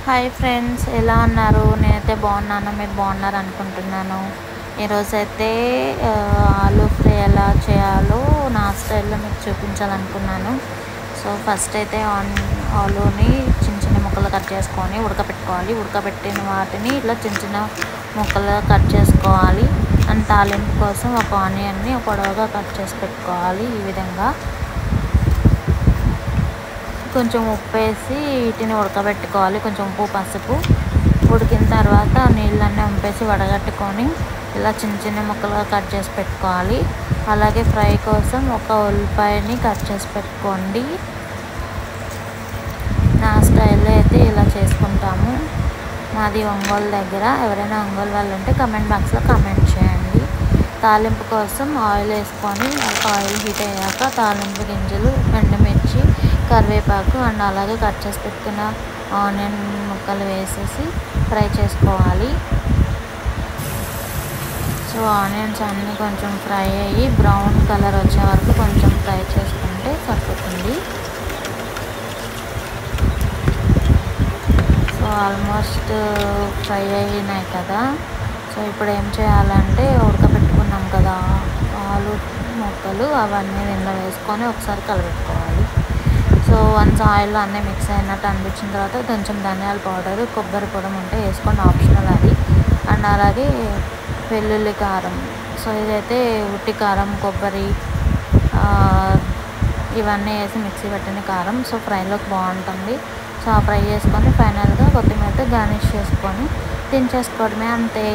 Hi friends, ఎలా ఉన్నారు? నేనైతే బాగున్నాను. మీరు బాగున్నారు అనుకుంటున్నాను. ఈరోజైతే ఆలూ ఫ్రై ఎలా చేయాలో నా స్టైల్లో మీకు చూపించాలనుకున్నాను. సో ఫస్ట్ అయితే ఆలూని చిన్న చిన్న ముక్కలు కట్ చేసుకొని ఉడకబెట్టుకోవాలి. ఉడకబెట్టిన వాటిని ఇట్లా చిన్న చిన్న ముక్కలు కట్ చేసుకోవాలి. అండ్ తాలింపు కోసం ఒక ఆనియన్ని పొడవుగా కట్ చేసి పెట్టుకోవాలి. ఈ విధంగా కొంచెం ఉప్పు వేసి వీటిని ఉడకబెట్టుకోవాలి. కొంచెం ఉప్పు పసుపు ఉడికిన తర్వాత నీళ్ళన్నీ వంపేసి వడగట్టుకొని ఇలా చిన్న చిన్న ముక్కలుగా కట్ చేసి పెట్టుకోవాలి. అలాగే ఫ్రై కోసం ఒక ఉల్లిపాయని కట్ చేసి పెట్టుకోండి. నా స్టైల్లో అయితే ఇలా చేసుకుంటాము. మాది ఒంగోలు దగ్గర. ఎవరైనా ఒంగోలు వాళ్ళు ఉంటే కమెంట్ బాక్స్లో కమెంట్ చేయండి. తాలింపు కోసం ఆయిల్ వేసుకొని ఆయిల్ హీట్ అయ్యాక తాలింపు గింజలు, ఎండుమిర్చి, కరివేపాకు అండ్ అలాగే కట్ చేసి పెట్టుకున్న ఆనియన్ ముక్కలు వేసేసి ఫ్రై చేసుకోవాలి. సో ఆనియన్స్ అన్నీ కొంచెం ఫ్రై అయ్యి బ్రౌన్ కలర్ వచ్చే వరకు కొంచెం ఫ్రై చేసుకుంటే సరిపోతుంది. సో ఆల్మోస్ట్ ఫ్రై అయినాయి కదా. సో ఇప్పుడు ఏం చేయాలంటే ఉడకబెట్టుకున్నాం కదా ఆలు ముక్కలు, అవన్నీ దీనిలో వేసుకొని ఒకసారి కలబెట్టుకోవాలి. సో వన్స్ ఆయిల్ అన్నీ మిక్స్ అయినట్టు అనిపించిన తర్వాత కొంచెం ధనియాల పౌడర్, కొబ్బరి పొడి ఉంటే వేసుకొని ఆప్షనల్ అది. అండ్ అలాగే వెల్లుల్లి కారం. సో ఇదైతే ఉట్టి కారం, కొబ్బరి ఇవన్నీ వేసి మిక్సీ పెట్టిన కారం. సో ఫ్రైలోకి బాగుంటుంది. సో ఫ్రై చేసుకొని ఫైనల్గా కొత్తిమీరతో గార్నిష్ చేసుకొని దించేసుకోవడమే, అంతే.